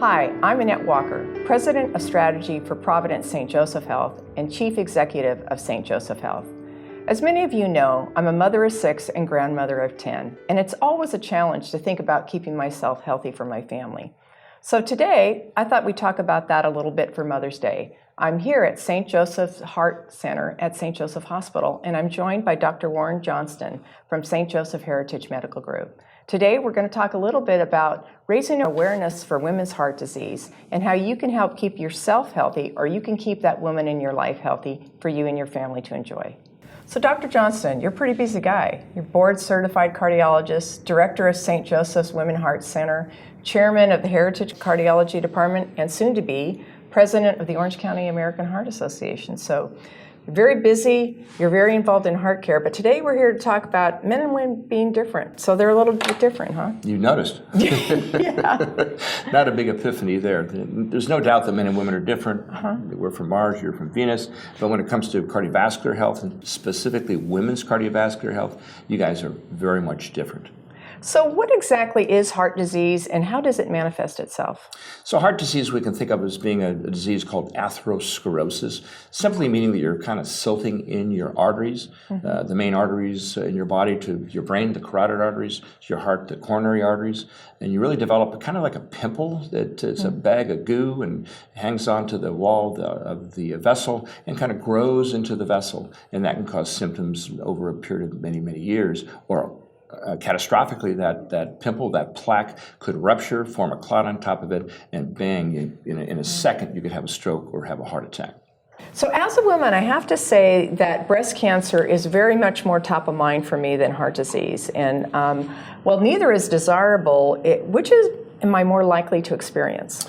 Hi, I'm Annette Walker, President of Strategy for Providence St. Joseph Health and Chief Executive of St. Joseph Health. As many of you know, I'm a mother of 6 and grandmother of 10, and it's always a challenge to think about keeping myself healthy for my family. So today, I thought we'd talk about that a little bit for Mother's Day. I'm here at St. Joseph's Heart Center at St. Joseph Hospital, and I'm joined by Dr. Warren Johnston from St. Joseph Heritage Medical Group. Today, we're going to talk a little bit about raising awareness for women's heart disease and how you can help keep yourself healthy, or you can keep that woman in your life healthy for you and your family to enjoy. So Dr. Johnston, you're a pretty busy guy. You're board-certified cardiologist, director of St. Joseph's Women's Heart Center, chairman of the Heritage Cardiology Department, and soon to be president of the Orange County American Heart Association. So you're very busy, you're very involved in heart care, but today we're here to talk about men and women being different. So they're a little bit different, huh? You noticed. Yeah. Not a big epiphany there. There's no doubt that men and women are different. We're from Mars, you're from Venus. But when it comes to cardiovascular health, and specifically women's cardiovascular health, you guys are very much different. So what exactly is heart disease and how does it manifest itself? So heart disease we can think of as being a disease called atherosclerosis, simply meaning that you're kind of silting in your arteries, the main arteries in your body to your brain, the carotid arteries, your heart, the coronary arteries, and you really develop a kind of like a pimple that is a bag of goo and hangs onto the wall of the vessel and kind of grows into the vessel, and that can cause symptoms over a period of many, many years, or catastrophically, that pimple, that plaque could rupture, form a clot on top of it, and bang, in a second you could have a stroke or have a heart attack. So as a woman, I have to say that breast cancer is very much more top of mind for me than heart disease. And well, neither is desirable. Which am I more likely to experience?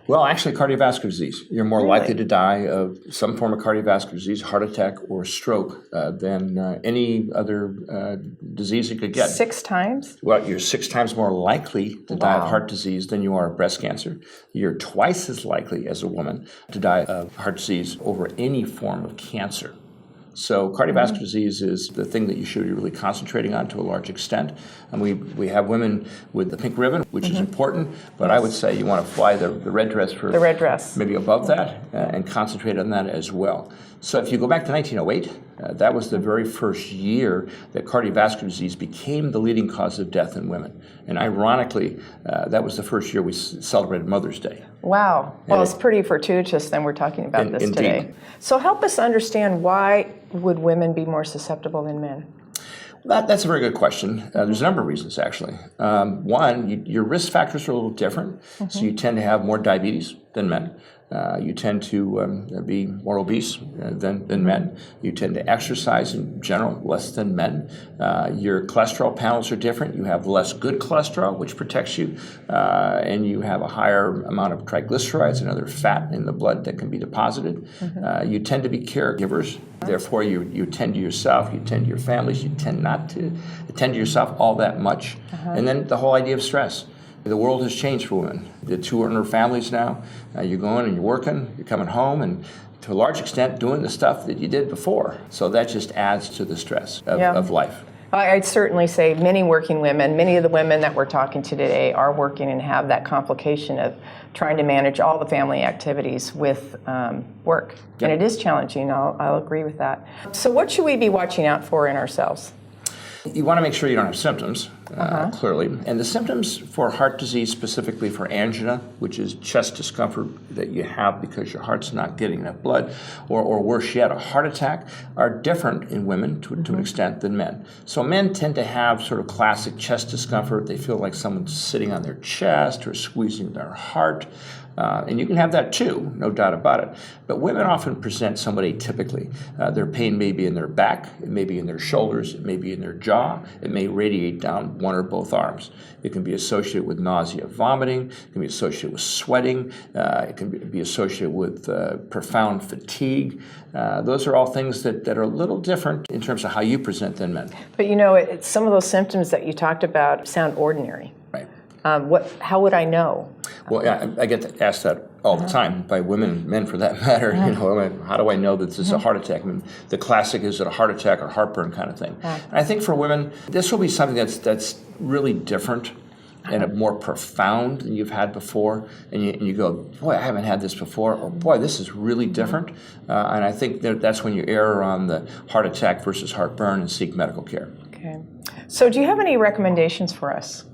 Well, actually, cardiovascular disease. You're more likely to die of some form of cardiovascular disease, heart attack, or stroke than any other disease you could get. 6 times? Well, you're 6 times more likely to die of heart disease than you are of breast cancer. You're twice as likely as a woman to die of heart disease over any form of cancer. So cardiovascular disease is the thing that you should be really concentrating on to a large extent. And we have women with the pink ribbon, which is important, but I would say you want to fly the red dress for the red dress, maybe above that, and concentrate on that as well. So if you go back to 1908, that was the very first year that cardiovascular disease became the leading cause of death in women. And ironically, that was the first year we celebrated Mother's Day. Wow. Well, it's pretty fortuitous then we're talking about this today. So help us understand, why would women be more susceptible than men? That's a very good question. There's a number of reasons, actually. One, your risk factors are a little different. So you tend to have more diabetes than men. You tend to be more obese than men. You tend to exercise in general less than men. Your cholesterol panels are different. You have less good cholesterol, which protects you, and you have a higher amount of triglycerides and other fat in the blood that can be deposited. You tend to be caregivers. Therefore, you tend to yourself, you tend to your families, you tend not to tend to yourself all that much. And then the whole idea of stress. The world has changed for women. The 2 families now. You're going and you're working, you're coming home, and to a large extent doing the stuff that you did before. So that just adds to the stress of life. I'd certainly say many working women, many of the women that we're talking to today are working and have that complication of trying to manage all the family activities with work. Yep. And it is challenging, I'll agree with that. So what should we be watching out for in ourselves? You want to make sure you don't have symptoms, clearly. And the symptoms for heart disease, specifically for angina, which is chest discomfort that you have because your heart's not getting enough blood, or worse yet, a heart attack, are different in women to an extent than men. So men tend to have sort of classic chest discomfort. They feel like someone's sitting on their chest or squeezing their heart. And you can have that too, no doubt about it. But women often present somewhat atypically. Their pain may be in their back, it may be in their shoulders, it may be in their jaw, it may radiate down one or both arms. It can be associated with nausea, vomiting, it can be associated with sweating, it can be associated with profound fatigue. Those are all things that are a little different in terms of how you present than men. But you know, some of those symptoms that you talked about sound ordinary. Right. How would I know? Well, I get asked that all the time by women and men for that matter. You know, how do I know that this is a heart attack? I mean, the classic is it a heart attack or heartburn kind of thing. And I think for women, this will be something that's really different. and a more profound than you've had before, and you go, boy, I haven't had this before, or boy, this is really different. And I think that's when you err on the heart attack versus heartburn and seek medical care. Okay. So do you have any recommendations for us?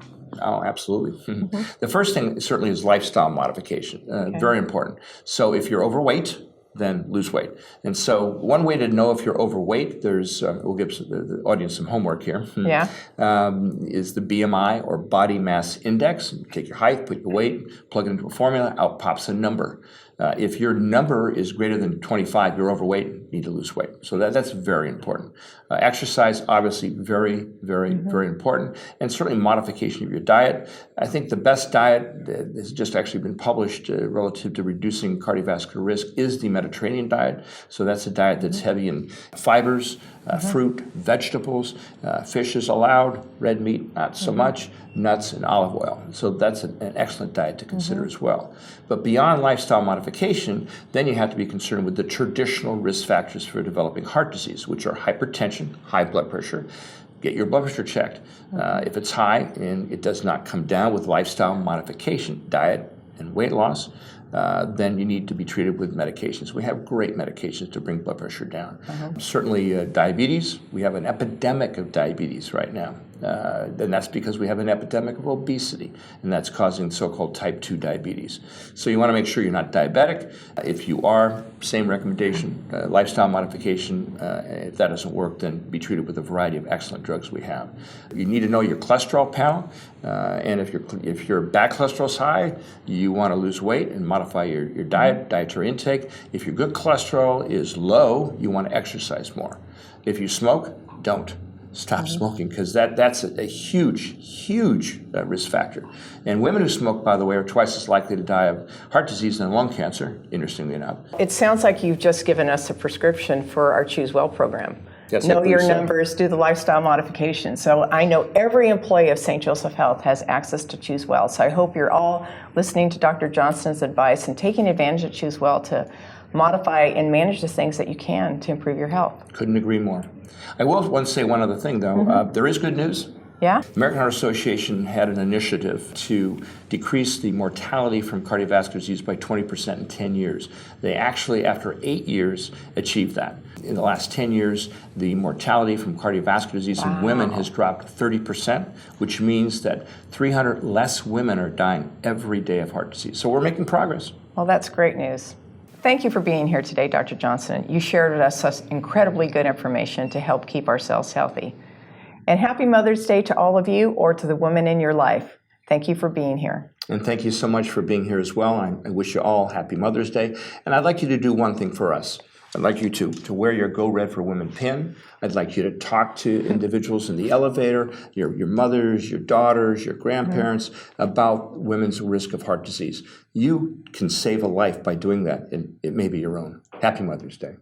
Oh, absolutely. The first thing certainly is lifestyle modification, very important. So if you're overweight, then lose weight. And so one way to know if you're overweight, we'll give the audience some homework here, Yeah. is the BMI or body mass index. Take your height, put your weight, plug it into a formula, out pops a number. If your number is greater than 25, you're overweight, you need to lose weight. So that's very important. Exercise, obviously, very, very, very important. And certainly modification of your diet. I think the best diet that has just actually been published relative to reducing cardiovascular risk is the Mediterranean diet. So that's a diet that's heavy in fibers, fruit, vegetables, fish is allowed, red meat not so much, nuts and olive oil. So that's an excellent diet to consider as well. But beyond lifestyle modification, then you have to be concerned with the traditional risk factors for developing heart disease, which are hypertension, high blood pressure. Get your blood pressure checked. If it's high and it does not come down with lifestyle modification, diet and weight loss, then you need to be treated with medications. We have great medications to bring blood pressure down. Certainly diabetes, we have an epidemic of diabetes right now. And that's because we have an epidemic of obesity, and that's causing so-called type 2 diabetes. So you want to make sure you're not diabetic. If you are, same recommendation, lifestyle modification. If that doesn't work, then be treated with a variety of excellent drugs we have. You need to know your cholesterol panel, and if your bad cholesterol is high, you want to lose weight and modify your diet, dietary intake. If your good cholesterol is low, you want to exercise more. If you smoke, don't. Stop smoking, because that's a huge risk factor. And women who smoke, by the way, are twice as likely to die of heart disease than lung cancer, interestingly enough. It sounds like you've just given us a prescription for our Choose Well program. Yes, know your numbers, do the lifestyle modification. So I know every employee of St. Joseph Health has access to Choose Well. So I hope you're all listening to Dr. Johnston's advice and taking advantage of Choose Well to modify and manage the things that you can to improve your health. Couldn't agree more. I will want to say one other thing, though. There is good news. Yeah? American Heart Association had an initiative to decrease the mortality from cardiovascular disease by 20% in 10 years. They actually, after 8 years, achieved that. In the last 10 years, the mortality from cardiovascular disease in women has dropped 30%, which means that 300 less women are dying every day of heart disease. So we're making progress. Well, that's great news. Thank you for being here today, Dr. Johnston. You shared with us such incredibly good information to help keep ourselves healthy. And happy Mother's Day to all of you, or to the women in your life. Thank you for being here. And thank you so much for being here as well. I wish you all happy Mother's Day. And I'd like you to do one thing for us. I'd like you to wear your Go Red for Women pin. I'd like you to talk to individuals in the elevator, your mothers, your daughters, your grandparents, about women's risk of heart disease. You can save a life by doing that, and it may be your own. Happy Mother's Day.